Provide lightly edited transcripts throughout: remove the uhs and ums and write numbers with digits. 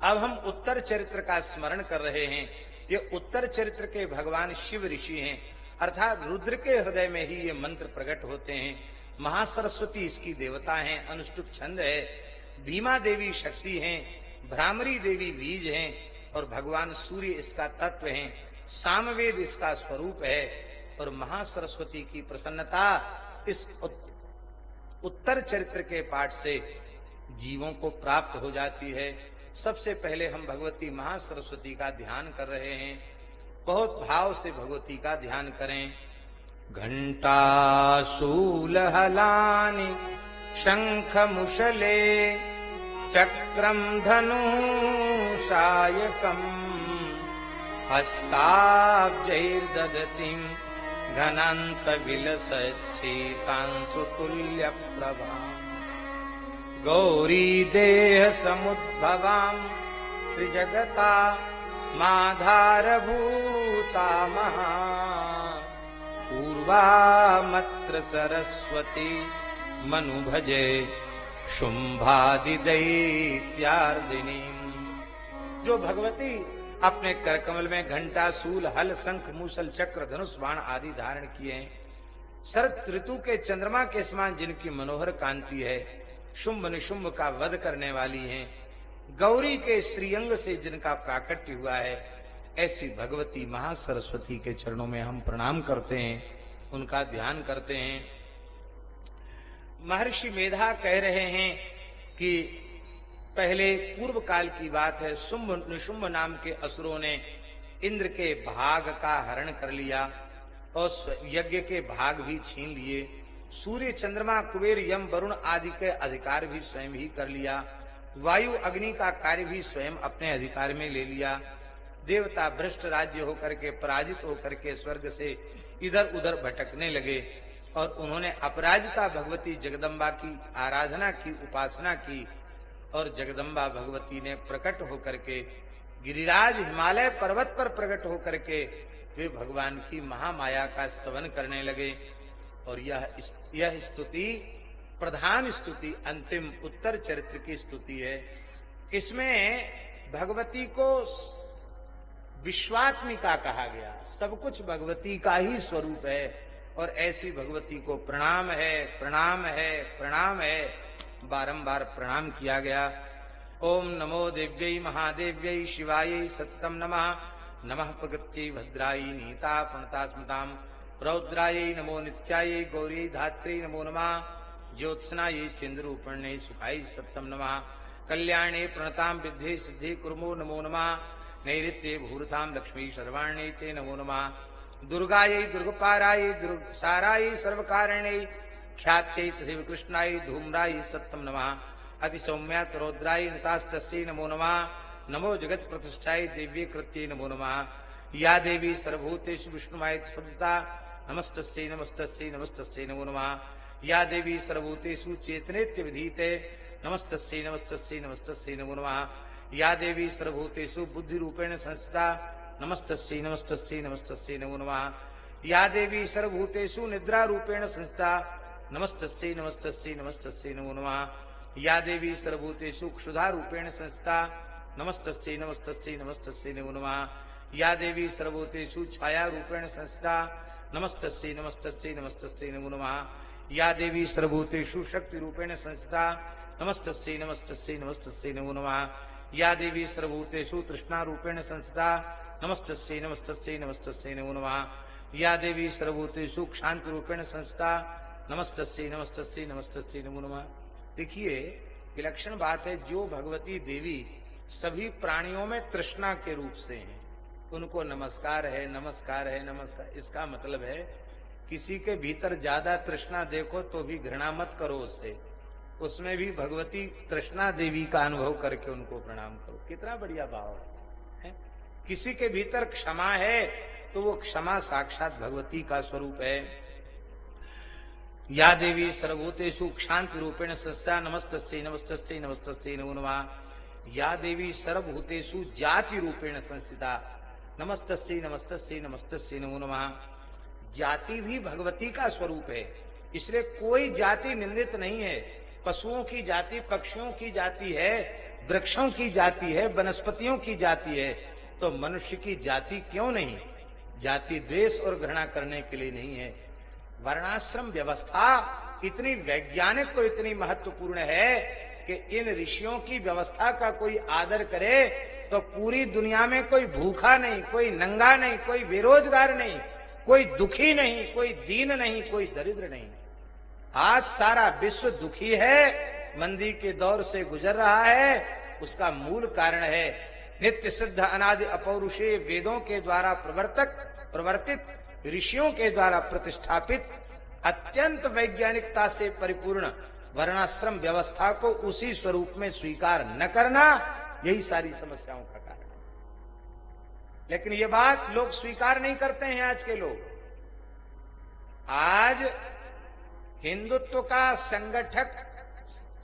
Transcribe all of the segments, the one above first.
अब हम उत्तर चरित्र का स्मरण कर रहे हैं। ये उत्तर चरित्र के भगवान शिव ऋषि हैं, अर्थात रुद्र के हृदय में ही ये मंत्र प्रकट होते हैं। महासरस्वती इसकी देवता हैं, अनुष्टुप छंद है। भीमा देवी शक्ति हैं, भ्रामरी देवी बीज हैं और भगवान सूर्य इसका तत्व हैं। सामवेद इसका स्वरूप है और महासरस्वती की प्रसन्नता इस उत्तर चरित्र के पाठ से जीवों को प्राप्त हो जाती है। सबसे पहले हम भगवती महासरस्वती का ध्यान कर रहे हैं। बहुत भाव से भगवती का ध्यान करें। घंटा शूल हलानि शंख मुशले चक्रम धनु सायकम हस्ताब्जैर्दधतिं घनांत विलसच्छेतांशुतुल्य प्रभा गौरी देह समुद्भवां त्रिजगता माधारभूता महा पूर्वामत्र सरस्वती मनु भजे शुंभादिदैत्यार्दिनी। जो भगवती अपने करकमल में घंटा सूल हल शंख मूसल चक्र धनुष बाण आदि धारण किए हैं, शरद ऋतु के चंद्रमा के समान जिनकी मनोहर कांति है, शुंभ निशुंभ का वध करने वाली हैं, गौरी के श्रीअंग से जिनका प्राकट्य हुआ है, ऐसी भगवती महासरस्वती के चरणों में हम प्रणाम करते हैं, उनका ध्यान करते हैं। महर्षि मेधा कह रहे हैं कि पहले पूर्व काल की बात है, शुंभ निशुंभ नाम के असुरों ने इंद्र के भाग का हरण कर लिया और यज्ञ के भाग भी छीन लिए। सूर्य चंद्रमा कुबेर यम वरुण आदि के अधिकार भी स्वयं ही कर लिया। वायु अग्नि का कार्य भी स्वयं अपने अधिकार में ले लिया। देवता भ्रष्ट राज्य होकर के पराजित होकर के स्वर्ग से इधर उधर भटकने लगे और उन्होंने अपराजिता भगवती जगदम्बा की आराधना की, उपासना की और जगदम्बा भगवती ने प्रकट होकर के गिरिराज हिमालय पर्वत पर प्रकट होकर के वे भगवान की महामाया का स्तवन करने लगे। और यह स्तुति प्रधान स्तुति अंतिम उत्तर चरित्र की स्तुति है। इसमें भगवती को विश्वात्मिका कहा गया, सब कुछ भगवती का ही स्वरूप है और ऐसी भगवती को प्रणाम है, प्रणाम है, प्रणाम है, बारंबार प्रणाम किया गया। ओम नमो देव्यै महादेव्यै शिवायै सत्यम नमः। नमः प्रगत्यै भद्रायै नीता प्रणता स्मृताम् रौद्रायै नमो नित्यायै गौरी धात्रै नमो नमः। ज्योत्सनायै चन्द्रूपर्णे सुखायै सत्यम नमः। कल्याणे प्रणतां विद्धि सिद्धि कुर्मो नमो नमः। नैऋत्ये भूरतां लक्ष्मी सर्वाण्यै ते नमो नमः। दुर्गायै दुर्गपारायै दुर्गसारायै सर्वकारिण्यै ख्यात्यै तथैव कृष्णायै धूम्रायै सत्यम नमः। अतिसौम्या रौद्रायै नतास्तस्यै नमो नमः। नमो जगत प्रतिष्ठायै दिव्ये कृत्यै नमो नमः। या देवी सर्वभूतेषु विष्णुमायति संस्थिता नमस्तस्यै नमस्तस्यै नमस्तस्यै नमो नमः। या देवी सर्वभूतेषु चेतनेत्य विधीते नमस्तस्यै नमस्तस्यै नमस्तस्यै नमो नमः। या देवी सर्वभूतेषु बुद्धि रूपेण संस्थिता नमस्तस्यै नमस्तस्यै नमस्तस्यै नमो नमः। या देवी सर्वभूतेषु निद्रा रूपेण संस्थिता नमस्तस्यै नमस्तस्यै नमस्तस्यै नमो नमः। या देवी सर्वभूतेषु क्षुधा रूपेण संस्थिता नमस्तस्यै नमस्तस्यै नमस्तस्यै नमो नमः। या देवी सर्वभूतेषु छाया रूपेण संस्थिता नमस्तस्यै नमस्तस्यै नमस्तस्यै नमो नमः। या देवी सर्वभूतेषु शक्ति रूपेण संस्थिता नमस्तस्यै नमस्तस्यै नमस्तस्यै नमो नमः। या देवी सर्वभूतेषु तृष्णा रूपेण संस्थिता नमस्तस्यै नमस्तस्यै नमस्तस्यै नमो नमः। या देवी सर्वभूतेषु क्षांति रूपेण संस्थिता नमस्तस्यै नमस्तस्यै नमस्तस्यै नमो नमः। देखिए विलक्षण बात है, जो भगवती देवी सभी प्राणियों में तृष्णा के रूप से हैं, उनको नमस्कार है, नमस्कार है, नमस्कार। इसका मतलब है किसी के भीतर ज्यादा तृष्णा देखो तो भी घृणा मत करो उससे, उसमें भी भगवती तृष्णा देवी का अनुभव करके उनको प्रणाम करो। कितना बढ़िया भाव है। किसी के भीतर क्षमा है तो वो क्षमा साक्षात भगवती का स्वरूप है। या देवी सर्वभूतेषु क्षांति रूपेण संस्थिता नमस्तस्यै नमस्तस्यै नमस्तस्यै नमो नमः। या देवी सर्वभूतेषु जाति रूपेण संस्थिता नमस्तस्यै नमस्तस्यै नमस्तस्यै नमो नमः। जाति भी भगवती का स्वरूप है, इसलिए कोई जाति निंदित नहीं है। पशुओं की जाति, पक्षियों की जाति है, वृक्षों की जाति है, वनस्पतियों की जाति है, तो मनुष्य की जाति क्यों नहीं? जाति द्वेष और घृणा करने के लिए नहीं है। वर्णाश्रम व्यवस्था इतनी वैज्ञानिक और इतनी महत्वपूर्ण है कि इन ऋषियों की व्यवस्था का कोई आदर करे तो पूरी दुनिया में कोई भूखा नहीं, कोई नंगा नहीं, कोई बेरोजगार नहीं, कोई दुखी नहीं, कोई दीन नहीं, कोई दरिद्र नहीं। आज सारा विश्व दुखी है, मंदी के दौर से गुजर रहा है। उसका मूल कारण है नित्य सिद्ध अनादि अपौरुषेय वेदों के द्वारा प्रवर्तित ऋषियों के द्वारा प्रतिष्ठापित अत्यंत वैज्ञानिकता से परिपूर्ण वर्णाश्रम व्यवस्था को उसी स्वरूप में स्वीकार न करना, यही सारी समस्याओं का कारण है। लेकिन ये बात लोग स्वीकार नहीं करते हैं। आज के लोग, आज हिंदुत्व का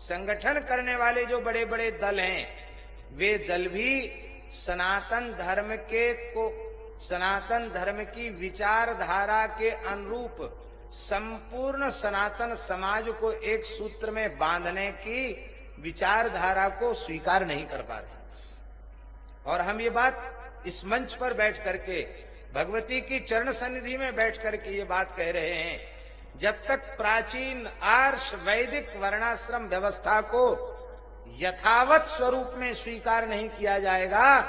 संगठन करने वाले जो बड़े बड़े दल हैं, वे दल भी सनातन धर्म की विचारधारा के अनुरूप संपूर्ण सनातन समाज को एक सूत्र में बांधने की विचारधारा को स्वीकार नहीं कर पा रहे। और हम ये बात इस मंच पर बैठ करके, भगवती की चरण सन्निधि में बैठ करके ये बात कह रहे हैं, जब तक प्राचीन आर्ष वैदिक वर्णाश्रम व्यवस्था को यथावत स्वरूप में स्वीकार नहीं किया जाएगा,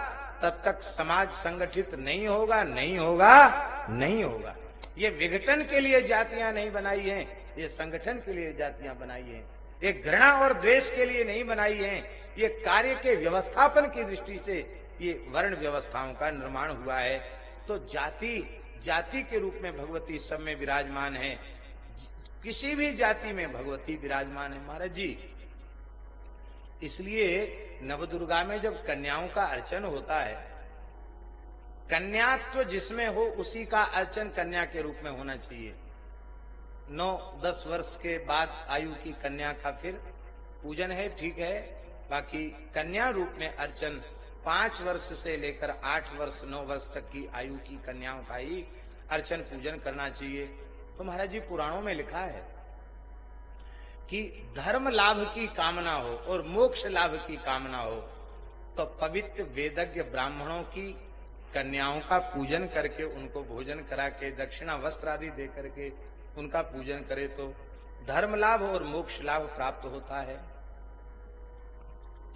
तब तक समाज संगठित नहीं होगा, नहीं होगा, नहीं होगा। ये विघटन के लिए जातियां नहीं बनाई हैं, ये संगठन के लिए जातियां बनाई हैं। ये घृणा और द्वेष के लिए नहीं बनाई हैं, ये कार्य के व्यवस्थापन की दृष्टि से ये वर्ण व्यवस्थाओं का निर्माण हुआ है। तो जाति के रूप में भगवती सब में विराजमान है। किसी भी जाति में भगवती विराजमान है महाराज जी। इसलिए नवदुर्गा में जब कन्याओं का अर्चन होता है, कन्यात्व जिसमें हो उसी का अर्चन कन्या के रूप में होना चाहिए। 9-10 वर्ष के बाद आयु की कन्या का फिर पूजन है, ठीक है। बाकी कन्या रूप में अर्चन 5 वर्ष से लेकर 8 वर्ष 9 वर्ष तक की आयु की कन्याओं का ही अर्चन पूजन करना चाहिए। तो महाराज जी पुराणों में लिखा है कि धर्म लाभ की कामना हो और मोक्ष लाभ की कामना हो तो पवित्र वेदज्ञ ब्राह्मणों की कन्याओं का पूजन करके, उनको भोजन करा के, दक्षिणा वस्त्र आदि दे करके उनका पूजन करे तो धर्म लाभ और मोक्ष लाभ प्राप्त होता है।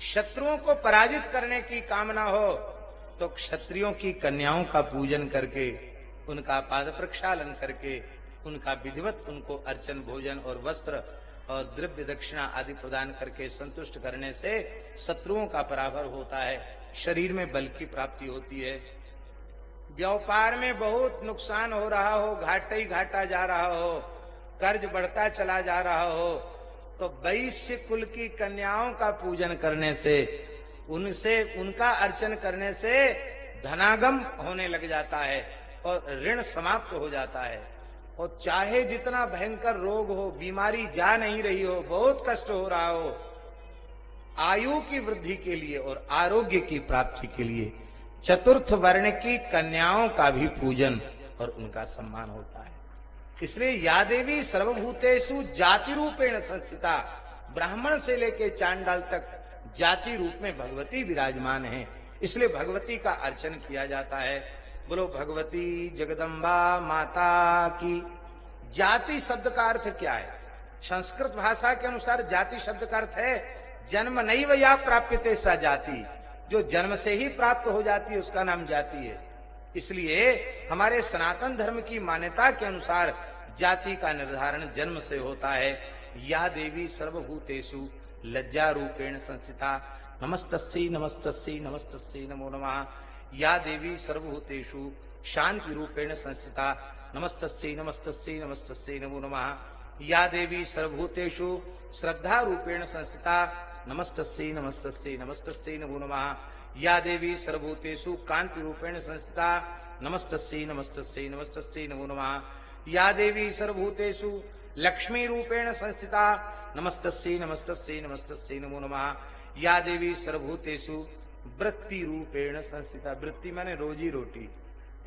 शत्रुओं को पराजित करने की कामना हो तो क्षत्रियों की कन्याओं का पूजन करके, उनका पाद प्रक्षालन करके, उनका विधिवत उनको अर्चन, भोजन और वस्त्र और द्रव्य दक्षिणा आदि प्रदान करके संतुष्ट करने से शत्रुओं का पराभव होता है, शरीर में बल की प्राप्ति होती है। व्यापार में बहुत नुकसान हो रहा हो, घाटा ही घाटा जा रहा हो, कर्ज बढ़ता चला जा रहा हो, तो वैश्य कुल की कन्याओं का पूजन करने से, उनका अर्चन करने से धनागम होने लग जाता है और ऋण समाप्त हो जाता है। और चाहे जितना भयंकर रोग हो, बीमारी जा नहीं रही हो, बहुत कष्ट हो रहा हो, आयु की वृद्धि के लिए और आरोग्य की प्राप्ति के लिए चतुर्थ वर्ण की कन्याओं का भी पूजन और उनका सम्मान होता है। इसलिए या देवी सर्वभूतेषु जाति रूपेण संस्थिता, ब्राह्मण से लेके चांडाल तक जाति रूप में भगवती विराजमान है। इसलिए भगवती का अर्चन किया जाता है। बोलो भगवती जगदम्बा माता की। जाति शब्द का अर्थ क्या है? संस्कृत भाषा के अनुसार जाति शब्द का अर्थ है जन्म नैव या प्राप्यते सा जाति, जो जन्म से ही प्राप्त हो जाती है उसका नाम जाति है। इसलिए हमारे सनातन धर्म की मान्यता के अनुसार जाति का निर्धारण जन्म से होता है। या देवी सर्वभूतेषु लज्जा रूपेण संस्थिता, नमस्तस्यै नमस्तस्यै नमस्तस्यै नमो नमः। या देवी सर्वभूतेषु शांति रूपेण संस्थिता, नमस्तस्यै नमस्तस्यै नमस्तस्यै नमो नमः। या देवी सर्वभूतेषु श्रद्धा रूपेण संस्थिता, नमस्तस्यै नमस्तस्यै नमस्तस्यै नमो नमः। या देवी सर्वभूतेषु कांति रूपेण संस्थिता, नमस्तस्यै नमस्तस्यै नमस्तस्यै नमो नमः। या देवी सर्वभूतेषु लक्ष्मी रूपेण संस्थिता, नमस्तस्यै नमस्तस्यै नमस्तस्यै नमो नमः। या देवी सर्वभूतेषु वृत्ति रूपेण संस्थिता, वृत्ति माने रोजी रोटी,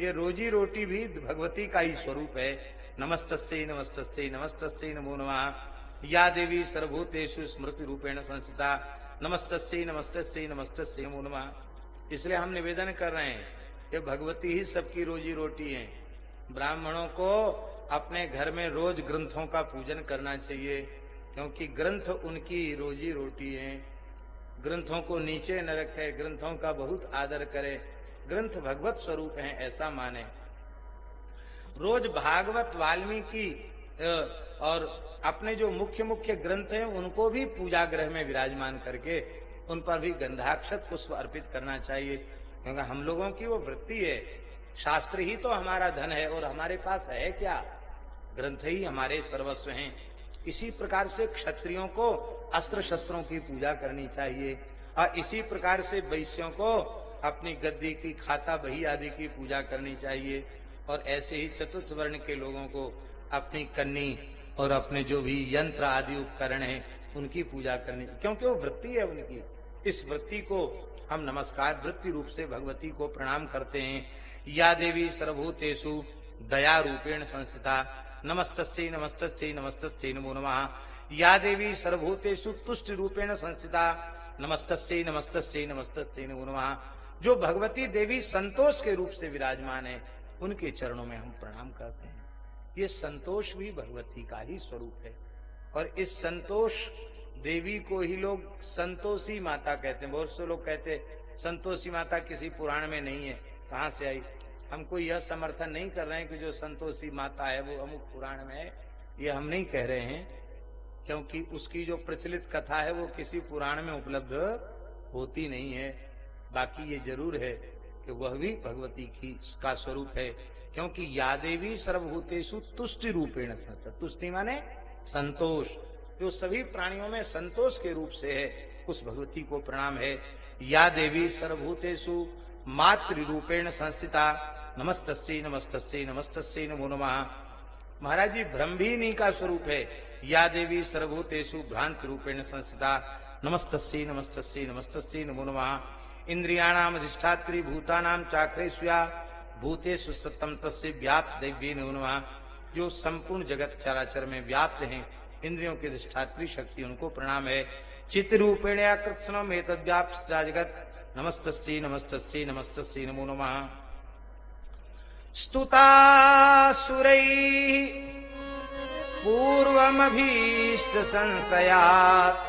ये रोजी रोटी भी भगवती का ही स्वरूप है। नमस्तस्यै नमस्तस्यै नमस्तस्यै नमो नमः। या देवी सर्वभूतेषु स्मृति रूपेण संस्थिता, नमस्तस्यै नमस्तस्यै नमस्तस्यै नमो नमः। इसलिए हम निवेदन कर रहे हैं कि भगवती ही सबकी रोजी रोटी है। ब्राह्मणों को अपने घर में रोज ग्रंथों का पूजन करना चाहिए, क्योंकि ग्रंथ उनकी रोजी रोटी है। ग्रंथों को नीचे न रखे, ग्रंथों का बहुत आदर करे। ग्रंथ भगवत स्वरूप हैं ऐसा माने। रोज भागवत, वाल्मीकि और अपने जो मुख्य मुख्य ग्रंथ हैं उनको भी पूजा गृह में विराजमान करके उन पर भी गंधाक्षत पुष्प अर्पित करना चाहिए, क्योंकि हम लोगों की वो वृत्ति है। शास्त्र ही तो हमारा धन है और हमारे पास है क्या? ग्रंथ ही हमारे सर्वस्व हैं। इसी प्रकार से क्षत्रियों को अस्त्र शस्त्रों की पूजा करनी चाहिए और इसी प्रकार से वैश्यों को अपनी गद्दी की, खाता बही आदि की पूजा करनी चाहिए। और ऐसे ही चतुर्थ वर्ण के लोगों को अपनी कन्नी और अपने जो भी यंत्र आदि उपकरण हैं उनकी पूजा करनी, क्योंकि वो वृत्ति है उनकी। इस वृत्ति को हम नमस्कार वृत्ति रूप से भगवती को प्रणाम करते हैं। या देवी सर्वभूतेषु दया रूपेण संस्थिता नमस्तस्यै नमस्तस्यै नमस्तस्यै नमो नमः। या देवी सर्वभूतेषु तुष्ट रूपेण संस्थिता नमस्तस्यै नमस्तस्यै नमस्तस्यै नमो नमः। जो भगवती देवी संतोष के रूप से विराजमान है उनके चरणों में हम प्रणाम करते हैं। ये संतोष भी भगवती का ही स्वरूप है और इस संतोष देवी को ही लोग संतोषी माता कहते हैं। बहुत से लोग कहते हैं संतोषी माता किसी पुराण में नहीं है, कहां से आई? हमको यह समर्थन नहीं कर रहे हैं कि जो संतोषी माता है वो अमुक पुराण में है, ये हम नहीं कह रहे हैं, क्योंकि उसकी जो प्रचलित कथा है वो किसी पुराण में उपलब्ध होती नहीं है। बाकी ये जरूर है कि वह भी भगवती की का स्वरूप है, क्योंकि या देवी सर्वभूतेषु तुष्टि रूपेण संस्थिता। तुष्टि माने संतोष, जो सभी प्राणियों में संतोष के रूप से है, उस भगवती को प्रणाम है। या देवी सर्वभूतेषु मातृ रूपेण संस्थिता नमस्तस्यै नमस्तस्यै नमस्तस्यै नमो नमः। महाराज जी, ब्रह्म भी इन्हीं का स्वरूप है। या देवी सर्वभूतेषु भ्रांति रूपेण संस्थिता नमस्तस्यै नमस्तस्यै नमस्तस्यै नमो नमः। इंद्रियाणाम अधिष्ठात्री भूतानाम चाक्रेष्या भूतेषु सत्तम तस्य व्याप्त दैव्ये नमो नमः। जो संपूर्ण जगत चराचर में व्याप्त हैं, इंद्रियों की अधिष्ठात्री शक्ति, उनको प्रणाम है। चित्त रूपेण कृत्स्नम एतद्व्याप्त जगत नमस्तस्यै नमस्तस्यै नमस्तस्यै नमो नमः। स्तुता सुरैः पूर्वमभीष्ट संशयात्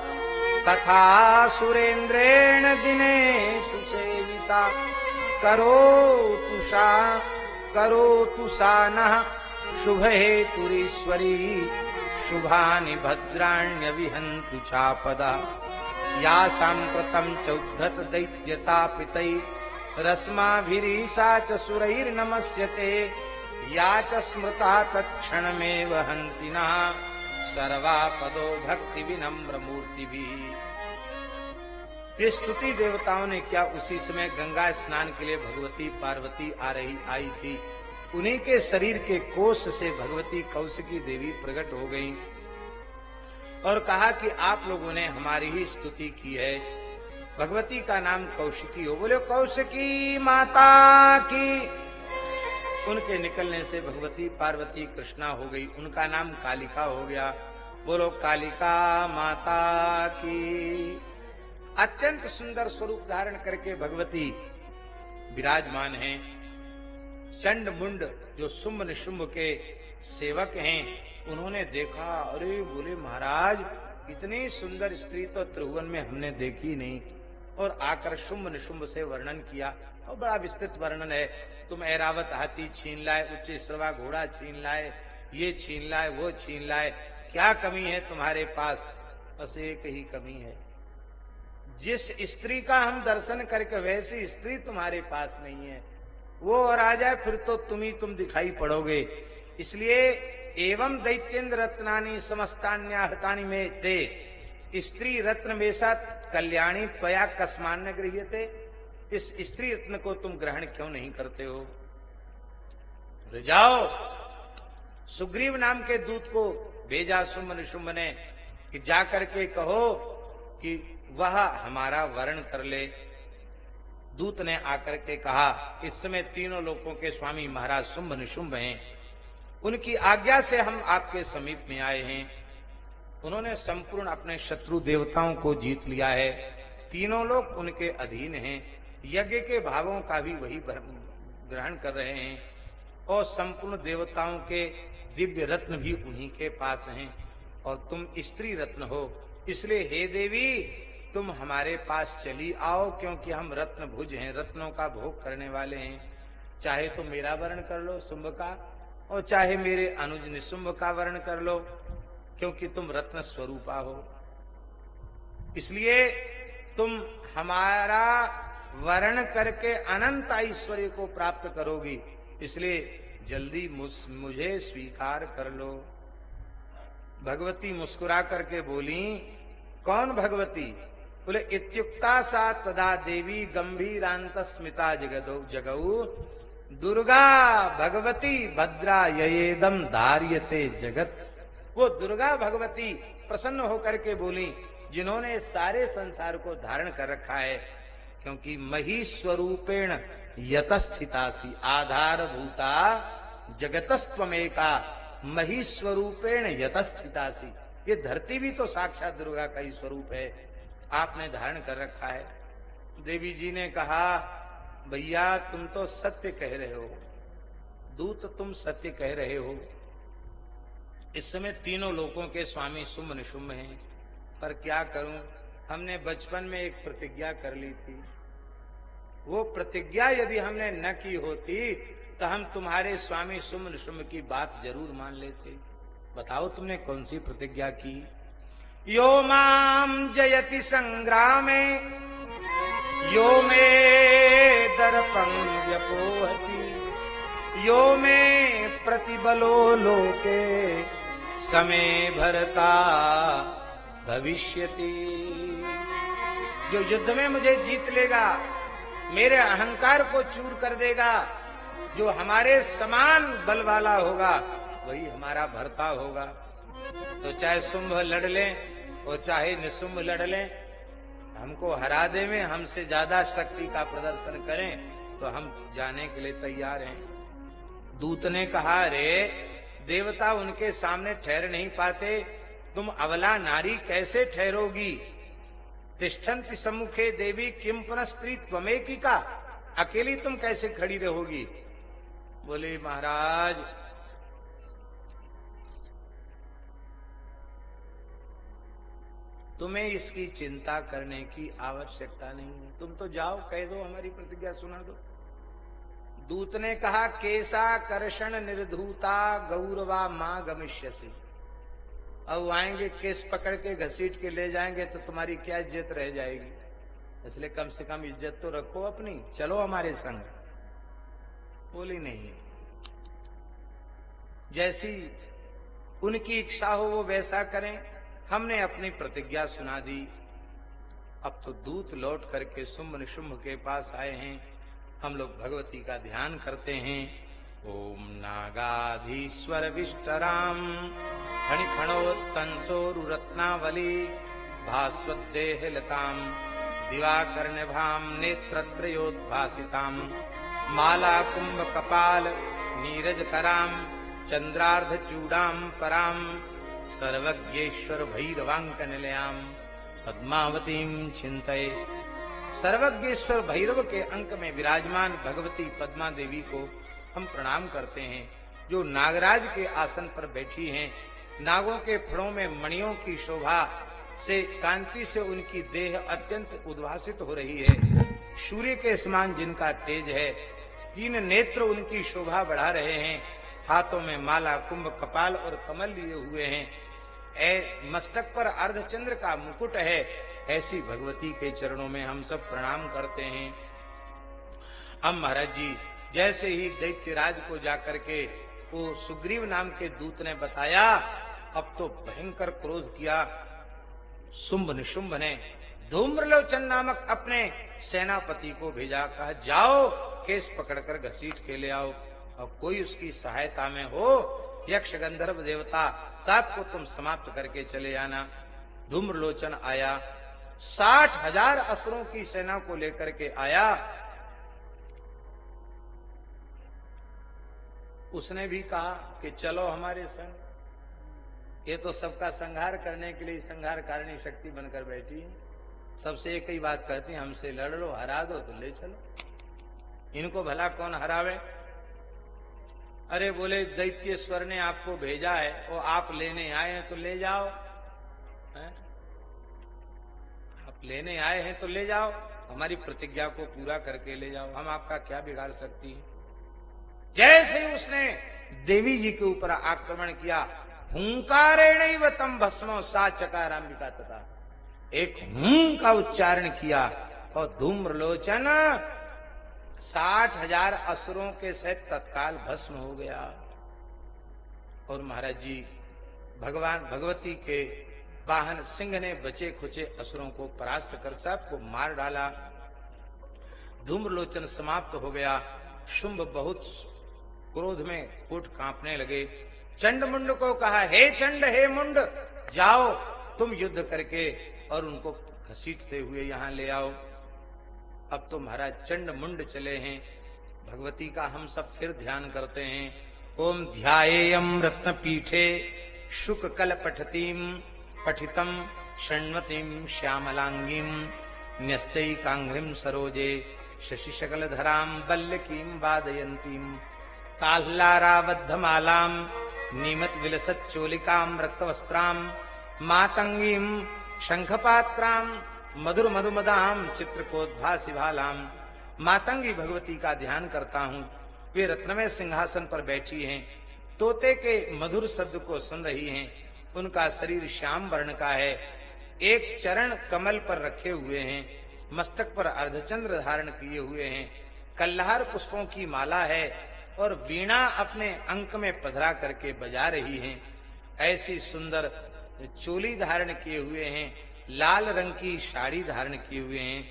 तथा सुरेंद्रेण दिनेषु सेविता करोतु सा नः शुभहेतुरीश्वरी शुभानि भद्राण्यविहन्तु चापदा। या साम्प्रतं चौद्धत दैत्यतापितै रश्माभिरीशा च सुरैर्नमस्यते। या च स्मृता तत्क्षणमेव हन्ति नः सर्वापदो भक्ति विनम्र मूर्ति भी। ये स्तुति देवताओं ने क्या उसी समय गंगा स्नान के लिए भगवती पार्वती आई थी। उन्हीं के शरीर के कोष से भगवती कौशिकी देवी प्रकट हो गई और कहा कि आप लोगों ने हमारी ही स्तुति की है। भगवती का नाम कौशिकी हो, बोले कौशिकी माता की। उनके निकलने से भगवती पार्वती कृष्णा हो गई, उनका नाम कालिका हो गया। बोलो कालिका माता की। अत्यंत सुंदर स्वरूप धारण करके भगवती विराजमान हैं। चंड मुंड जो शुंभ निशुंभ के सेवक हैं, उन्होंने देखा, अरे बोले महाराज इतनी सुंदर स्त्री तो त्रिभुवन में हमने देखी नहीं, और आकर शुंभ निशुंभ से वर्णन किया और बड़ा विस्तृत वर्णन है। तुम ऐरावत हाथी छीन लाए, उच्च श्रवा घोड़ा छीन लाए, ये छीन लाए, वो छीन लाए, क्या कमी है तुम्हारे पास? बस एक ही कमी है, जिस स्त्री का हम दर्शन करके वैसी स्त्री तुम्हारे पास नहीं है। वो और आ जाए फिर तो तुम दिखाई पड़ोगे। इसलिए एवं दैत्येन्द्र रत्नानि समस्तान्याहतानि में ते स्त्री रत्न में साथ कल्याणी त्वया कस्मान्य गृह्यते। इस स्त्री रत्न को तुम ग्रहण क्यों नहीं करते हो? तो जाओ, सुग्रीव नाम के दूत को भेजा शुंभ निशुंभ ने कि जाकर के कहो कि वह हमारा वर्ण कर ले। दूत ने आकर के कहा, इस समय तीनों लोकों के स्वामी महाराज शुंभ निशुंभ हैं, उनकी आज्ञा से हम आपके समीप में आए हैं उन्होंने संपूर्ण अपने शत्रु देवताओं को जीत लिया है। तीनों लोग उनके अधीन हैं। यज्ञ के भागों का भी वही ग्रहण कर रहे हैं और संपूर्ण देवताओं के दिव्य रत्न भी उन्हीं के पास हैं और तुम स्त्री रत्न हो, इसलिए हे देवी तुम हमारे पास चली आओ, क्योंकि हम रत्न भुज हैं, रत्नों का भोग करने वाले हैं। चाहे तो मेरा वर्ण कर लो शुंभ का, और चाहे मेरे अनुज निशुंभ का वर्ण कर लो, क्योंकि तुम रत्न स्वरूपा हो। इसलिए तुम हमारा वर्ण करके अनंत ऐश्वर्य को प्राप्त करोगी, इसलिए जल्दी मुझे स्वीकार कर लो। भगवती मुस्कुरा करके बोली, कौन भगवती? बोले इत्युक्ता सा तदा देवी गंभीरांत स्मिता जगऊ दुर्गा भगवती भद्रा येदम धार्यते जगत। वो दुर्गा भगवती प्रसन्न होकर के बोली, जिन्होंने सारे संसार को धारण कर रखा है, क्योंकि महीस्वरूपेण यतस्थितासी आधारभूता जगतस्त्वमेका महीस्वरूपेण यतस्थितासी। ये धरती भी तो साक्षात दुर्गा का ही स्वरूप है, आपने धारण कर रखा है। देवी जी ने कहा, भैया तुम तो सत्य कह रहे हो, दूत तुम सत्य कह रहे हो। इस समय तीनों लोकों के स्वामी शुंभ निशुंभ हैं, पर क्या करूं, हमने बचपन में एक प्रतिज्ञा कर ली थी। वो प्रतिज्ञा यदि हमने न की होती तो हम तुम्हारे स्वामी शुंभ निशुंभ की बात जरूर मान लेते। बताओ तुमने कौन सी प्रतिज्ञा की? यो माम जयति संग्रामे यो मे दर्पं व्यपोहति यो मे प्रतिबलो लोके समे भरता भविष्यति। जो युद्ध में मुझे जीत लेगा, मेरे अहंकार को चूर कर देगा, जो हमारे समान बल वाला होगा, वही हमारा भर्ता होगा। तो चाहे शुंभ लड़ लें और चाहे निशुंभ लड़ लें, हमको हरा दे में हमसे ज्यादा शक्ति का प्रदर्शन करें तो हम जाने के लिए तैयार हैं। दूत ने कहा, रे देवता उनके सामने ठहर नहीं पाते, तुम अबला नारी कैसे ठहरोगी? तिष्ठन्ति सम्मुखे देवी किम पुनः स्त्री त्वमेकी का, अकेली तुम कैसे खड़ी रहोगी? बोले महाराज तुम्हें इसकी चिंता करने की आवश्यकता नहीं है, तुम तो जाओ, कह दो, हमारी प्रतिज्ञा सुना दो। दूत ने कहा, केसा कर्षण निर्धूता गौरवा मां गमिष्यसि। अब आएंगे केस पकड़ के घसीट के ले जाएंगे तो तुम्हारी क्या इज्जत रह जाएगी, इसलिए कम से कम इज्जत तो रखो अपनी, चलो हमारे संग। बोली नहीं, जैसी उनकी इच्छा हो वो वैसा करें, हमने अपनी प्रतिज्ञा सुना दी। अब तो दूत लौट करके शुंभ निशुंभ के पास आए हैं, हम लोग भगवती का ध्यान करते हैं। ओम नागाधीश्वर विष्टराम फणिफणोत्तंसोरुरत्नावली भास्वद्देह लताम दिवाकर्णभाम नेत्रत्रयोद्भासिताम माला कुंभ कपाल नीरज कराम चंद्रार्ध चूड़ाम पराम सर्वज्ञेश्वर भैरवांक निलयाम पद्मावतीम चिंतये। सर्वज्ञेश्वर भैरव के अंक में विराजमान भगवती पद्मा देवी को हम प्रणाम करते हैं, जो नागराज के आसन पर बैठी हैं। नागों के फणों में मणियों की शोभा से, कांति से उनकी देह अत्यंत उद्भासित हो रही है। सूर्य के समान जिनका तेज है, 3 नेत्र उनकी शोभा बढ़ा रहे हैं। हाथों में माला कुंभ कपाल और कमल लिए हुए हैं। मस्तक पर अर्धचंद्र का मुकुट है। ऐसी भगवती के चरणों में हम सब प्रणाम करते हैं। अब महाराज जी जैसे ही दैत्यराज को जाकर के वो सुग्रीव नाम के दूत ने बताया, अब तो भयंकर क्रोध किया शुंभ निशुंभ ने। धूम्रलोचन नामक अपने सेनापति को भेजा, कहा जाओ केस पकड़कर घसीट के ले आओ, और कोई उसकी सहायता में हो, यक्ष गंधर्व देवता सबको तुम समाप्त करके चले आना। धूम्रलोचन आया, 60,000 असुरों की सेना को लेकर के आया। उसने भी कहा कि चलो हमारे संग। ये तो सबका संहार करने के लिए संहार कारिणी शक्ति बनकर बैठी है। सबसे एक ही बात कहती है, हमसे लड़ लो, हरा दो तो ले चलो। इनको भला कौन हरावे? अरे बोले दैत्येश्वर ने आपको भेजा है, वो आप लेने आए हैं तो ले जाओ। है? आप लेने आए हैं तो ले जाओ, हमारी प्रतिज्ञा को पूरा करके ले जाओ, हम आपका क्या बिगाड़ सकती है। जैसे ही उसने देवी जी के ऊपर आक्रमण किया, हुंकारेणैव तम भस्मो सा चकारांबिका तथा, एक हूं का उच्चारण किया और धूम्रलोचन 60,000 असुरों के सहित तत्काल भस्म हो गया। और महाराज जी भगवान भगवती के वाहन सिंह ने बचे खुचे असुरों को परास्त कर सबको मार डाला। धूम्रलोचन समाप्त हो गया। शुंभ बहुत क्रोध में कोट कांपने लगे। चंड मुंड को कहा, हे चंड हे मुंड, जाओ तुम युद्ध करके और उनको घसीटते हुए यहां ले आओ। अब तो महाराज चंड मुंड चले हैं। भगवती का हम सब फिर ध्यान करते हैं। ओम ध्यायेयम रत्न पीठे शुक कल पठितम षण्वतीम श्यामलांगीम न्यस्तैकांघ्रिम सरोजे शशि शकल धराम बल्लकीम वादयंतीम काह्लाराबद्धमालाम नीमत विलसत चोलिकाम रक्तवस्त्राम मातंगीम शंखपात्राम मधुर मधुमदाम चित्रकोद्भासी भालाम। मातंगी भगवती का ध्यान करता हूँ। वे रत्नमय सिंहासन पर बैठी हैं, तोते के मधुर शब्द को सुन रही हैं। उनका शरीर श्याम वर्ण का है, एक चरण कमल पर रखे हुए हैं, मस्तक पर अर्धचंद्र धारण किए हुए हैं, कल्हार पुष्पों की माला है और वीणा अपने अंक में पधरा करके बजा रही हैं। ऐसी सुंदर चोली धारण किए हुए हैं, लाल रंग की साड़ी धारण किए हुए हैं।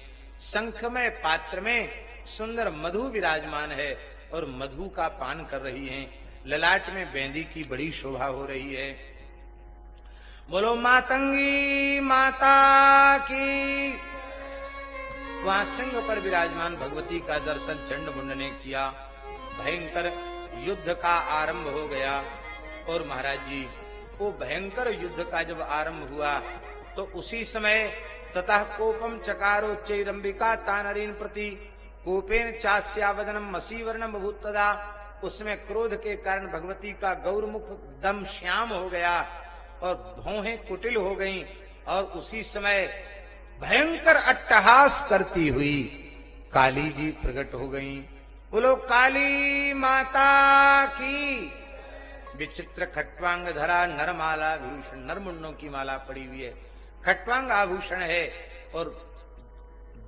शंखमय पात्र में सुंदर मधु विराजमान है और मधु का पान कर रही हैं। ललाट में बेंदी की बड़ी शोभा हो रही है। बोलो मातंगी माता की। वहां सिंह पर विराजमान भगवती का दर्शन चंड मुंड ने किया। भयंकर युद्ध का आरंभ हो गया। और महाराज जी वो भयंकर युद्ध का जब आरंभ हुआ तो उसी समय ततः कोपम चकारो चैरंबिका तानरीन प्रति कोपेन चास्यावदनम मसीवर्णम भूतदा। उसमें क्रोध के कारण भगवती का गौरमुख दम श्याम हो गया और भौहें कुटिल हो गईं। और उसी समय भयंकर अट्टहास करती हुई काली जी प्रकट हो गईं। बोलो काली माता की। विचित्र खट्वांग धरा नरमाला भूषण, नरमुंडों की माला पड़ी हुई है, खट्वांग आभूषण है और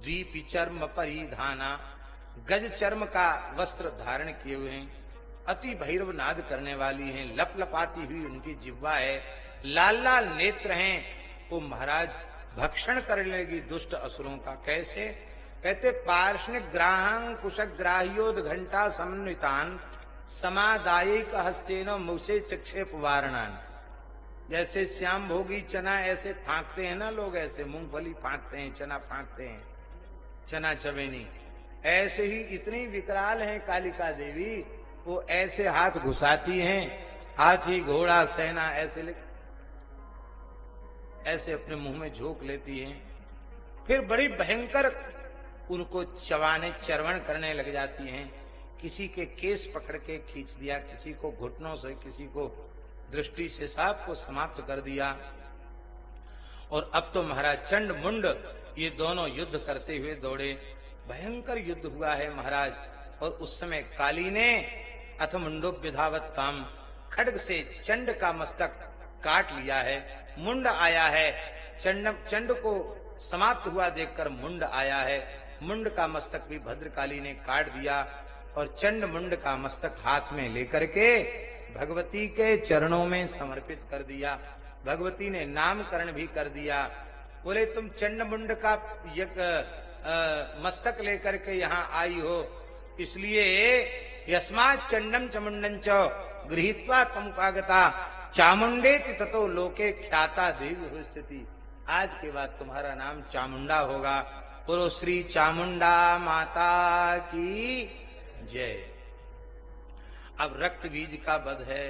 द्वीपी चर्म परिधाना, गज चर्म का वस्त्र धारण किए हुए हैं। अति भैरव नाद करने वाली हैं, लपलपाती हुई उनकी जिह्वा है, लाल लाल नेत्र हैं। वो महाराज भक्षण कर लेगी दुष्ट असुरों का। कैसे? कहते पार्ष्णिक ग्राहं कुशग्राह्योद घंटा समन्वितान समादायिक हस्तेनो मुसे चक्षेप वारणान। जैसे श्याम भोगी चना ऐसे फांकते हैं ना लोग, ऐसे मूंगफली फांकते हैं, चना फांकते हैं, चना चवेनी, ऐसे ही इतनी विकराल हैं कालिका देवी। वो ऐसे हाथ घुसाती हैं, हाथी घोड़ा सेना ऐसे अपने मुंह में झोंक लेती हैं। फिर बड़ी भयंकर उनको चबाने चरवण करने लग जाती हैं। किसी के केस पकड़ के खींच दिया, किसी को घुटनों से, किसी को दृष्टि से, सबको समाप्त कर दिया। और अब तो महाराज चंड मुंड ये दोनों युद्ध करते हुए दौड़े। भयंकर युद्ध हुआ है महाराज। और उस समय काली ने अथ मुंडो विधावत्ताम, खड्ग से चंड का मस्तक काट लिया है। मुंड आया है, चंड को समाप्त हुआ देखकर मुंड आया है। मुंड का मस्तक भी भद्रकाली ने काट दिया और चंड मुंड का मस्तक हाथ में लेकर के भगवती के चरणों में समर्पित कर दिया। भगवती ने नामकरण भी कर दिया। बोले तुम चंड मुंड का मस्तक लेकर के यहाँ आई हो, इसलिए यस्मात् चंडम च मुंडं च गृहीत्वा तम कागता चामुंडेति ततो लोके ख्याता देवी हो स्थिति। आज के बाद तुम्हारा नाम चामुंडा होगा। बोलो श्री चामुंडा माता की जय। अब रक्त बीज का वध है।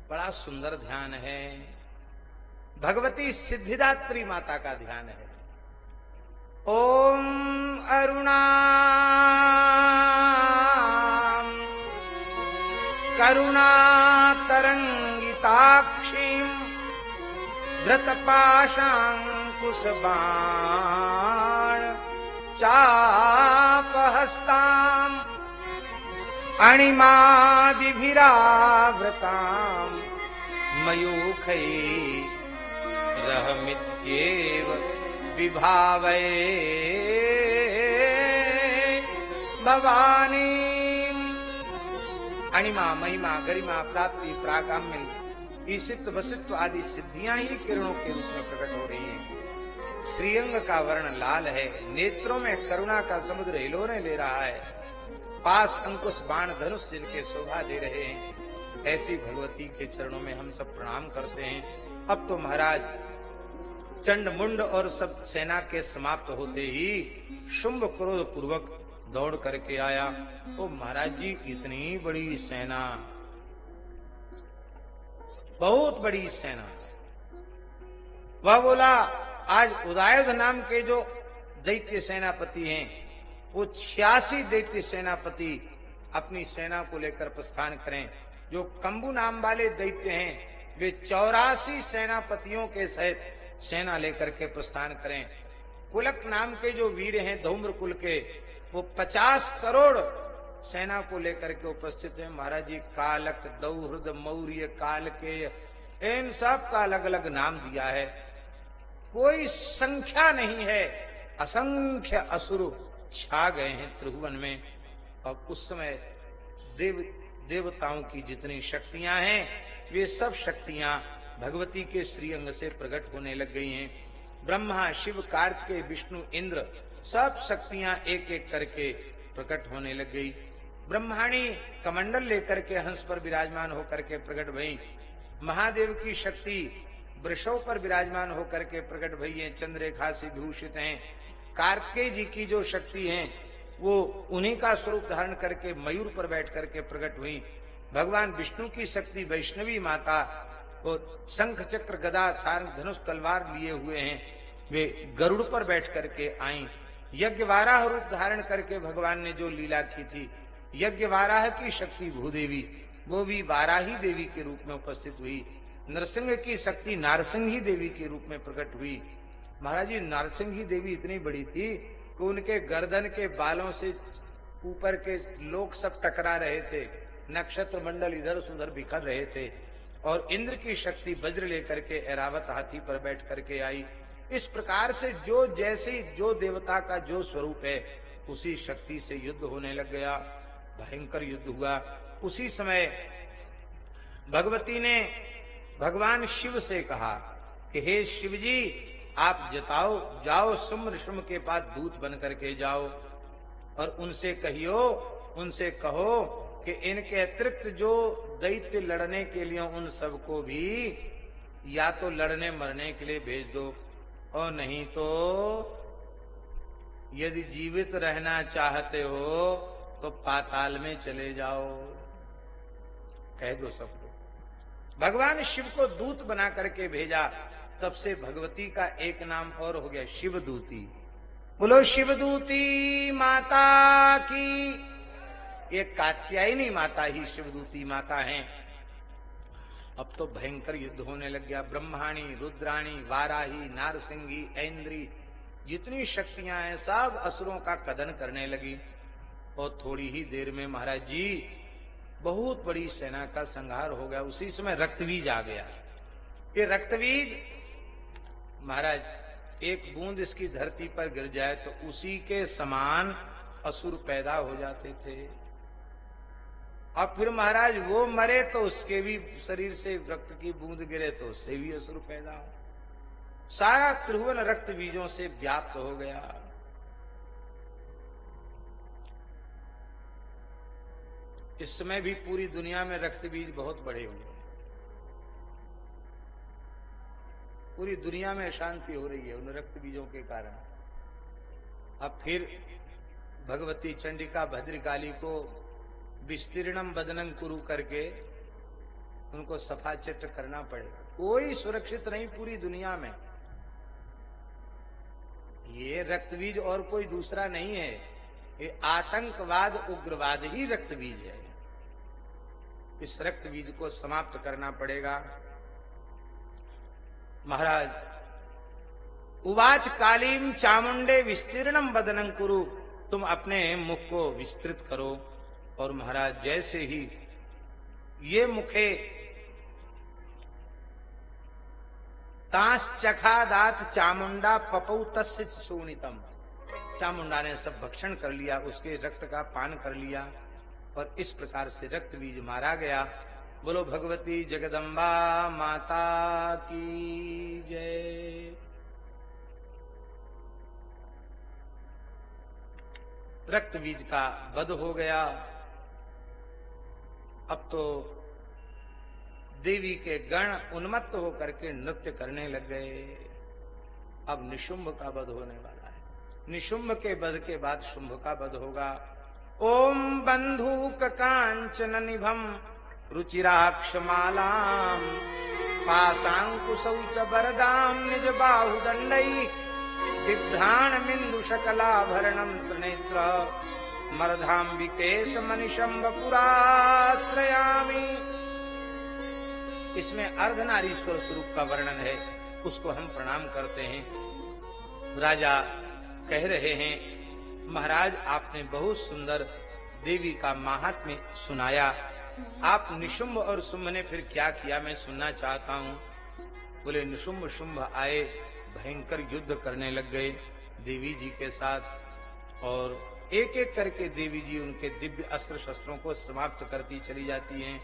बड़ा सुंदर ध्यान है। भगवती सिद्धिदात्री माता का ध्यान है। ओम अरुणा करुणा तरंगिताक्षी धृतपाशांकुशबाण चापहस्ताम अणिमादिभिरावृताम मयूखै रहमित्येव विभावये भवानी। अणिमा महिमा गरिमा प्राप्ति प्राकाम्य ईशित्व वसित्व आदि सिद्धियां ही किरणों के रूप में प्रकट हो रही हैं। श्रीअंग का वर्ण लाल है, नेत्रों में करुणा का समुद्र हिलोरे ले रहा है, पास अंकुश बाण धनुष जिनके शोभा दे रहे हैं। ऐसी भगवती के चरणों में हम सब प्रणाम करते हैं। अब तो महाराज चंड मुंड और सब सेना के समाप्त होते ही शुंभ क्रोध पूर्वक दौड़ करके आया। ओ महाराज जी, इतनी बड़ी सेना, बहुत बड़ी सेना। वह बोला, आज उदायुध नाम के जो दैत्य सेनापति हैं, वो 86 दैत्य सेनापति अपनी सेना को लेकर प्रस्थान करें। जो कंबू नाम वाले दैत्य हैं, वे 84 सेनापतियों के सहित सेना लेकर के प्रस्थान करें। कुलक नाम के जो वीर हैं धूम्र कुल के, वो 50 करोड़ सेना को लेकर के उपस्थित हैं। महाराज जी, कालक, दौहृद, मौर्य, कालकेय, इन सब का अलग अलग नाम दिया है। कोई संख्या नहीं है, असंख्य असुर छा गए हैं त्रिभुवन में। और उस समय देवताओं की जितनी शक्तियां हैं, वे सब शक्तियां भगवती के श्रीअंग से प्रकट होने लग गई हैं। ब्रह्मा, शिव, कार्तिकेय, विष्णु, इंद्र, सब शक्तियां एक एक करके प्रकट होने लग गई। ब्रह्माणी कमंडल लेकर के हंस पर विराजमान होकर के प्रकट भई। महादेव की शक्ति वृषभ पर विराजमान होकर के प्रकट भई है, चंद्ररेखा से विभूषित हैं। कार्तिकेय जी की जो शक्ति है, वो उन्हीं का स्वरूप धारण करके मयूर पर बैठ करके प्रकट हुई। भगवान विष्णु की शक्ति वैष्णवी माता, वो शंख चक्र गदा छार धनुष तलवार लिए हुए हैं, वे गरुड़ पर बैठ करके आई। यज्ञ वाराह रूप धारण करके भगवान ने जो लीला की थी, यज्ञ वाराह की शक्ति भूदेवी, वो भी वाराही देवी के रूप में उपस्थित हुई। नरसिंह की शक्ति नारसिंही देवी के रूप में प्रकट हुई। महाराज जी, नारसिंही देवी इतनी बड़ी थी कि उनके गर्दन के बालों से ऊपर के लोग सब टकरा रहे थे, नक्षत्र मंडल इधर उधर बिखर रहे थे। और इंद्र की शक्ति वज्र लेकर के ऐरावत हाथी पर बैठ करके आई। इस प्रकार से जो जैसे जो देवता का जो स्वरूप है, उसी शक्ति से युद्ध होने लग गया। भयंकर युद्ध हुआ। उसी समय भगवती ने भगवान शिव से कहा कि हे शिव जी, आप जाओ शुंभ ऋषभ के पास दूत बन करके जाओ और उनसे कहो कि इनके अतिरिक्त जो दैत्य लड़ने के लिए, उन सबको भी या तो लड़ने मरने के लिए भेज दो, और नहीं तो यदि जीवित रहना चाहते हो तो पाताल में चले जाओ, कह दो सबको। भगवान शिव को दूत बना करके भेजा। तब से भगवती का एक नाम और हो गया, शिवदूती। बोलो शिवदूती माता की। ये कात्यायनी माता ही शिवदूती माता हैं। अब तो भयंकर युद्ध होने लग गया। ब्रह्माणी, रुद्राणी, वाराही, नारसिंगी, ऐन्द्री, जितनी शक्तियां हैं सब असुरों का कदन करने लगी। और थोड़ी ही देर में महाराज जी बहुत बड़ी सेना का संहार हो गया। उसी समय रक्तबीज आ गया। ये रक्तबीज महाराज, एक बूंद इसकी धरती पर गिर जाए तो उसी के समान असुर पैदा हो जाते थे। और फिर महाराज वो मरे तो उसके भी शरीर से रक्त की बूंद गिरे तो उससे भी असुर पैदा हो। सारा त्रिभुवन रक्त बीजों से व्याप्त हो गया। इस समय भी पूरी दुनिया में रक्त बीज बहुत बड़े हुए हैं। पूरी दुनिया में शांति हो रही है उन रक्त बीजों के कारण। अब फिर भगवती चंडिका भद्रकाली को विस्तीर्णम बदनं कुरु करके उनको सफाचिट करना पड़ेगा। कोई सुरक्षित नहीं पूरी दुनिया में। ये रक्तबीज और कोई दूसरा नहीं है, ये आतंकवाद उग्रवाद ही रक्तबीज है। इस रक्तबीज को समाप्त करना पड़ेगा। महाराज उवाच कालीम चामुंडे विस्तीर्णम बदनं कुरु, तुम अपने मुख को विस्तृत करो। और महाराज जैसे ही ये मुखे तांस चखादात चामुंडा पपौ तस्य शोणितम, चामुंडा ने सब भक्षण कर लिया, उसके रक्त का पान कर लिया और इस प्रकार से रक्त बीज मारा गया। बोलो भगवती जगदम्बा माता की जय। रक्त बीज का वध हो गया। अब तो देवी के गण उन्मत्त होकर के नृत्य करने लग गए। अब निशुंभ का वध होने वाला है। निशुंभ के वध के बाद शुंभ का वध होगा। ओम बंधुक कांचन निभम रुचिराक्षमालाम पाशांकुशौ च वरदाम निज बाहुदंडई बिभ्राण मिंदु शकलाभरणम त्रिनेत्र मरधाम्बिकेश मनिशंभ पुराश्रयामि। इसमें अर्धनारीश्वर स्वरूप का वर्णन है, उसको हम प्रणाम करते हैं। राजा कह रहे हैं, महाराज आपने बहुत सुंदर देवी का महात्म्य सुनाया। आप निशुंभ और शुंभ ने फिर क्या किया मैं सुनना चाहता हूँ। बोले निशुंभ शुंभ आए, भयंकर युद्ध करने लग गए देवी जी के साथ और एक एक करके देवी जी उनके दिव्य अस्त्र शस्त्रों को समाप्त करती चली जाती हैं।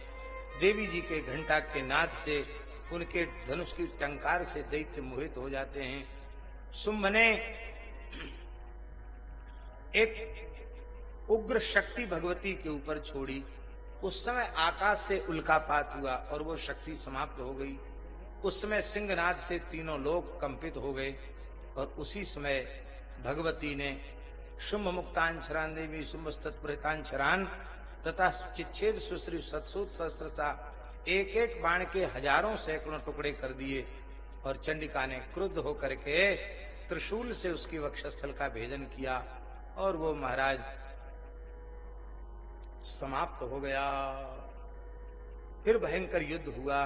देवी जी के घंटा के नाद से, उनके धनुष की टंकार से दैत्य मोहित हो जाते हैं। शुंभ ने एक उग्र शक्ति भगवती के ऊपर छोड़ी। उस समय आकाश से उल्कापात हुआ और वो शक्ति समाप्त हो गई। उस समय सिंहनाद से तीनों लोग कंपित हो गए और उसी समय भगवती ने शुंभ मुक्तांशरान देवी शुंभ तत्परितांशरान तथा चिच्छेद सुश्री सत्सूत सहस्त्रता एक एक बाण के हजारों सैकड़ों टुकड़े कर दिए और चंडिका ने क्रुद्ध होकर के त्रिशूल से उसकी वक्षस्थल का भेदन किया और वो महाराज समाप्त हो गया। फिर भयंकर युद्ध हुआ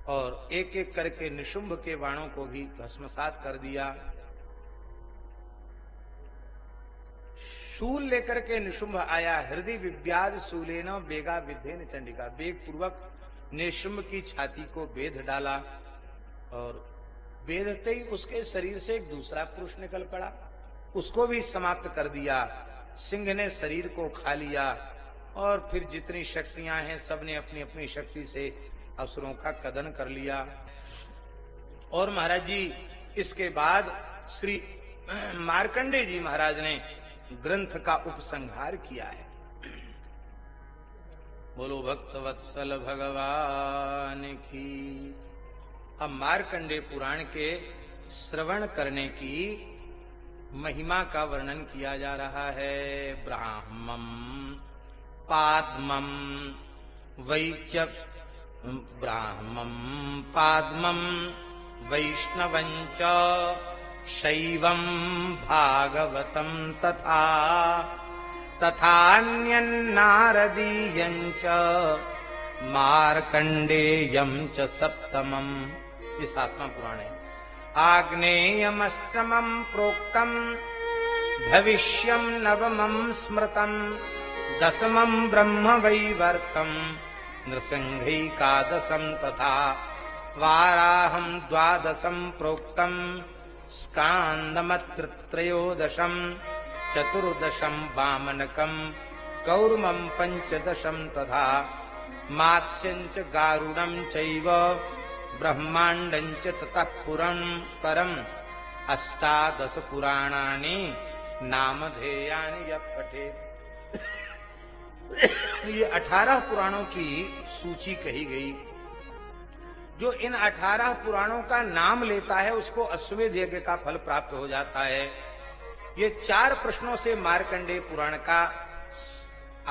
और एक एक करके निशुंभ के बाणों को भी भस्मसात कर दिया। शूल लेकर के निशुंभ आया। हृदय विव्याध शूलेनो बेगा विद्धेन चंडिका, वेग पूर्वक निशुंभ की छाती को बेध डाला और बेधते ही उसके शरीर से एक दूसरा पुरुष निकल पड़ा, उसको भी समाप्त कर दिया। सिंह ने शरीर को खा लिया और फिर जितनी शक्तियां हैं सबने अपनी अपनी शक्ति से असुरों का कदन कर लिया। और महाराज जी इसके बाद श्री मार्कंडे जी महाराज ने ग्रंथ का उपसंहार किया है। बोलो भक्तवत्सल भगवान की। अब मार्कंडे पुराण के श्रवण करने की महिमा का वर्णन किया जा रहा है। ब्राह्मम पाद्मम वैच ब्राह्मम पाद्मम वैष्णवंच शैवं भागवतं तथा तथान्यन्नारदीयं च मार्कण्डेयं च सप्तमम्। ये सातवां पुराण है। आग्नेयमष्टमं प्रोक्तं भविष्यं नवमं स्मृतं दशमं ब्रह्मवैवर्तं नृसिंहैकादशं तथा वाराहं द्वादशं प्रोक्तं स्कान्दमत्रत्रयोदशं चतुर्दशं वामनकं कौर्मं पंचदशं तथा मात्स्यं च गारुडं चैव ब्रह्माण्डं च ततः परम् अष्टादश पुराणानि नामधेयानि यः पठेत्। ये 18 पुराणों की सूची कही गई। जो इन 18 पुराणों का नाम लेता है उसको अश्वमेध यज्ञ का फल प्राप्त हो जाता है। ये 4 प्रश्नों से मार्कंडेय पुराण का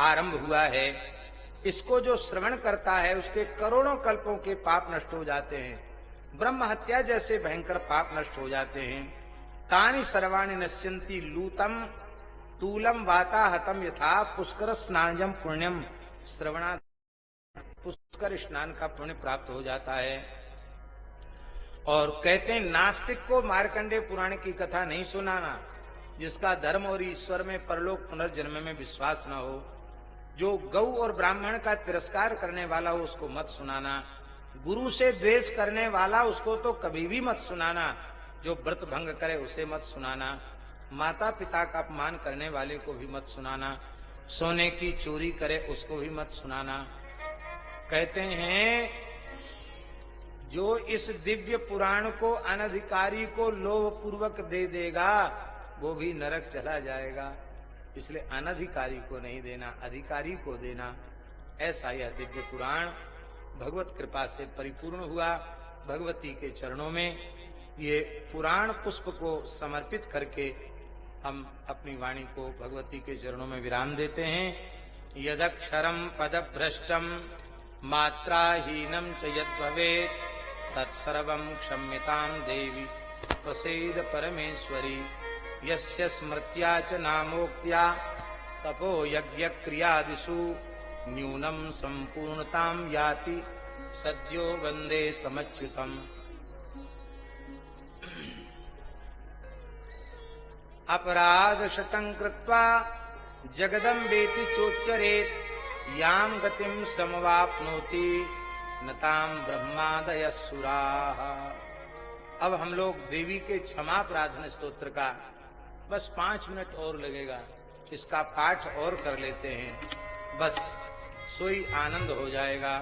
आरंभ हुआ है। इसको जो श्रवण करता है उसके करोड़ों कल्पों के पाप नष्ट हो जाते हैं। ब्रह्म हत्या जैसे भयंकर पाप नष्ट हो जाते हैं। तानि सर्वाणि नश्यन्ति लूतम तूलम वाताहतम यथा पुष्कर स्नानजम पुण्यम श्रवणा। पुष्कर स्नान का पुण्य प्राप्त हो जाता है। और कहते हैं नास्तिक को मार्कंडेय पुराण की कथा नहीं सुनाना, जिसका धर्म और ईश्वर में परलोक पुनर्जन्म में विश्वास न हो। जो गौ और ब्राह्मण का तिरस्कार करने वाला हो उसको मत सुनाना। गुरु से द्वेष करने वाला उसको तो कभी भी मत सुनाना। जो व्रत भंग करे उसे मत सुनाना। माता पिता का अपमान करने वाले को भी मत सुनाना। सोने की चोरी करे उसको भी मत सुनाना। कहते हैं जो इस दिव्य पुराण को अनधिकारी को लोभ पूर्वक दे देगा वो भी नरक चला जाएगा। इसलिए अनधिकारी को नहीं देना, अधिकारी को देना। ऐसा यह दिव्य पुराण भगवत कृपा से परिपूर्ण हुआ। भगवती के चरणों में ये पुराण पुष्प को समर्पित करके हम अपनी वाणी को भगवती के चरणों में विराम देते हैं। यदक्षरम पदभ्रष्टम मात्राहीनम च यद् भवेत् तत्सर्वं क्षम्यतां देवी प्रसीद परमेश्वरी। यस्य स्मृत्या च नामोक्त्या तपो यज्ञ क्रियादिषु न्यूनं संपूर्णतां याति सद्यो वन्दे तमच्युतम्। अपराधशतं कृत्वा जगदम्बेति चोच्चरेत् यां गतिं समवाप्नोति न तां ब्रह्मादयः सुराः। अब हम लोग देवी के क्षमा प्रार्थना स्तोत्र का बस 5 मिनट और लगेगा, इसका पाठ और कर लेते हैं। बस सोई आनंद हो जाएगा।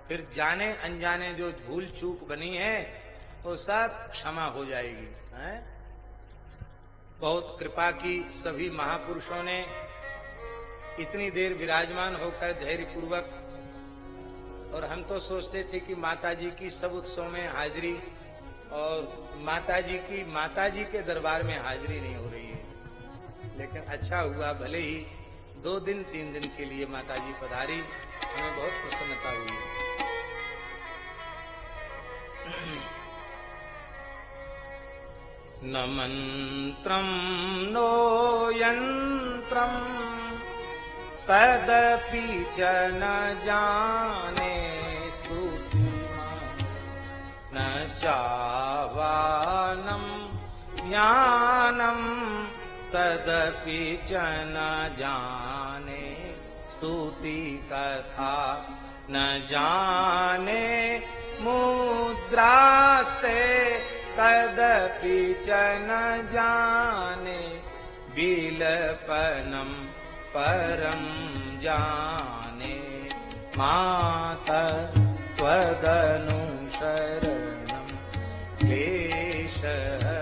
फिर जाने अनजाने जो भूल चूक बनी है वो सब क्षमा हो जाएगी। है? बहुत कृपा की सभी महापुरुषों ने इतनी देर विराजमान होकर धैर्य पूर्वक। और हम तो सोचते थे कि माताजी की सब उत्सव में हाजिरी और माताजी के दरबार में हाजिरी नहीं हो रही है। लेकिन अच्छा हुआ, भले ही 2 दिन 3 दिन के लिए माताजी पधारी, हमें बहुत प्रसन्नता हुई। न मंत्रम नो यंत्रम तदपि च न जाने न चावानम ज्ञानम तदपि च न जाने स्तुति कथा न जाने मुद्रास्ते तदपि च न जाने बिलपनम परम जाने माता त्वदनुशरणं क्लेशहरणं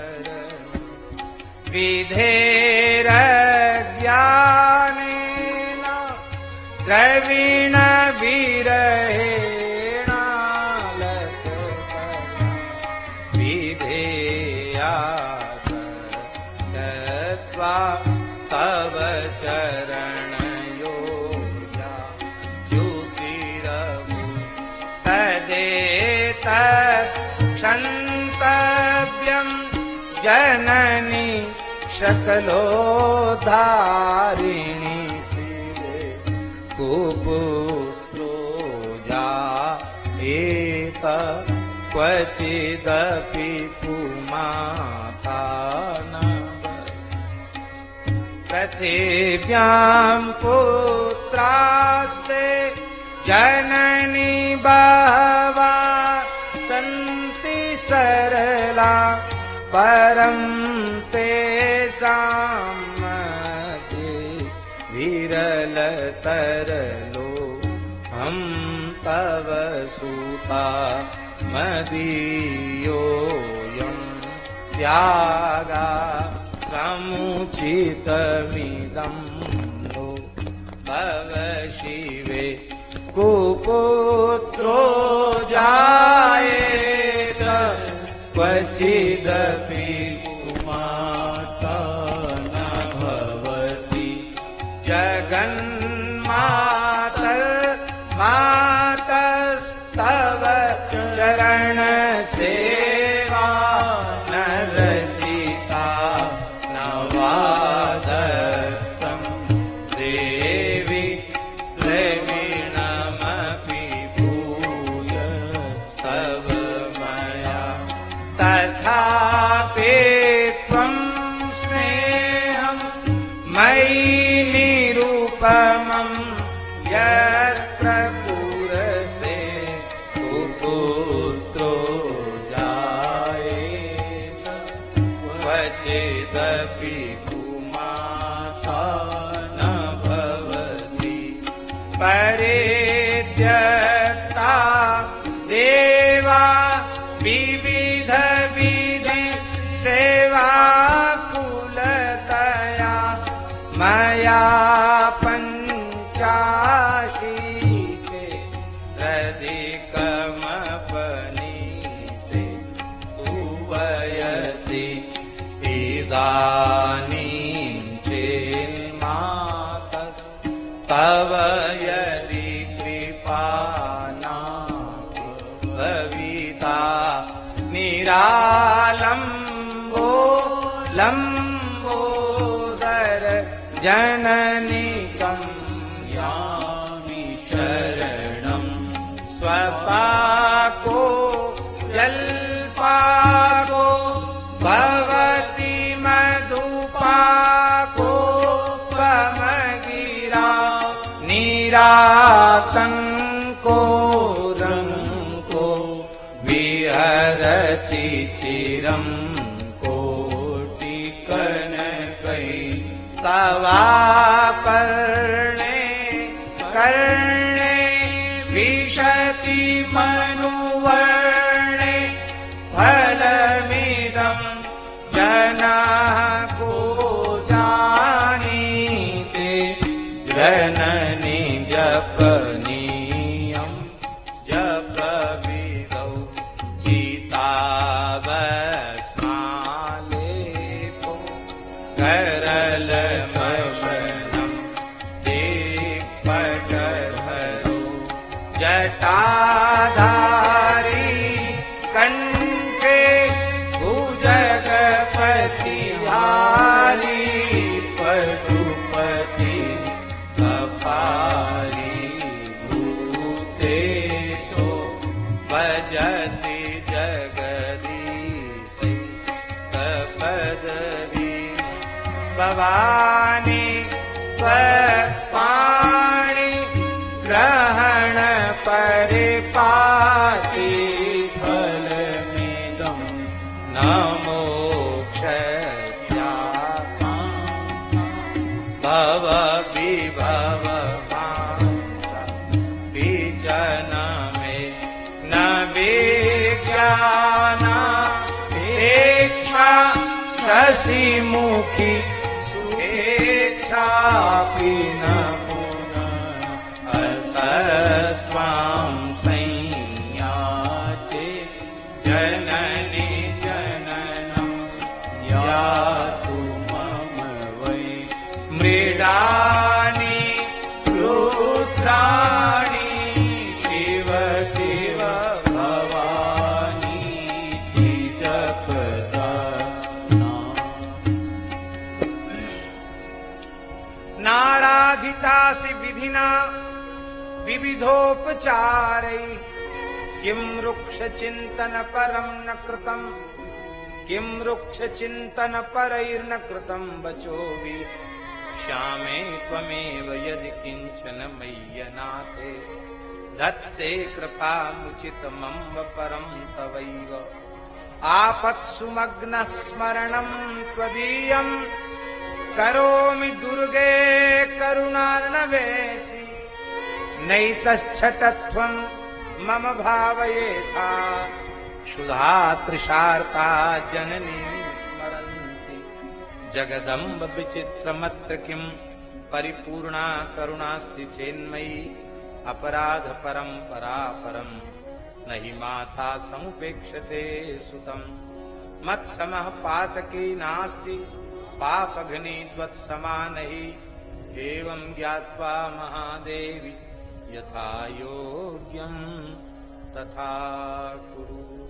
विधेरज्ञानेन द्रविण विरहेण विधेया तत्वा तव चरणयोजा ज्योतिरभु तदेतत् क्षन्तव्यं जननी सकलोद्धारिणी शिवे कुपुत्रो जायेत क्वचिदपि कुमाता न पृथिव्यां पुत्रास्ते जननी बहवा सन्ति सरला परं तेषां मध्ये विरलतरलो हम तव सुता मदीयोऽयं त्यागा समुचितमिदं नो भव शिवे कुपुत्रो जायेत क्वचिदपि कुमाता न भवति जगन्मातर् परित्यक्ता देवा विविध विधि सेवा कुलतया मया पंचाशीते रधिकमपनीते उवयसि इदानीं चेन्मातस्तव यदि कृपाना भविता निरालम्बो लम्बोदर जननिकं यामि शरणं स्वपाको जल्पाको भवति मधुपाको पमगिरा निरातङ्को रङ्को विहरति चिरं कोटिकनकै तवाकर्णे कर्णे विशति मनुवर्णे फलमिदं जनाः को जानीते जननि जपनीयं जपविदौ चिताभस्मालेपो करलमशनं दिक्पटधरो जटाधारी कंठे भुजगपतिहारी पशुपति अपारी भूतेषु भजति जगदीशे तपदवी भवानी पाणि ग्रहण परिपाति फलमिदं न मोक्षस्यापि भव विभव बीजन में न विज्ञानापेक्षा शशिमुखी सुखेच्छापि न पुनः अतस्त्वां संयाचे जननि जननं यातु मम वै मृडानि रुद्राणि शिव शिव भवानी जपदा नाराधितासि विधिना विविधोपचारै किं वृक्षचिन्तन परं न कृतं किं वृक्षचिन्तन परैर्न कृतं वचोऽपि श्यामे त्वमेव यदि किञ्चन मय्यनाथे दत्से कृपामुचितमम्ब परं तवैव आपत्सुमग्नः स्मरणं त्वदीयम् करोमि दुर्गे करुणार्णवेसि नैतश्छटत्वं मम भावयेथा क्षुधा तृषार्ता जननी स्मरन्ति जगदम्ब विचित्रमत्र किं परिपूर्णा करुणास्ति चेन्मयि अपराध परम्परा परं न हि माता समुपेक्षते सुतं मत्समः पातकी नास्ति पापघ्नि त्वत्समानहि एवं ज्ञात्वा महादेवी यथा योग्यं तथा कुरु।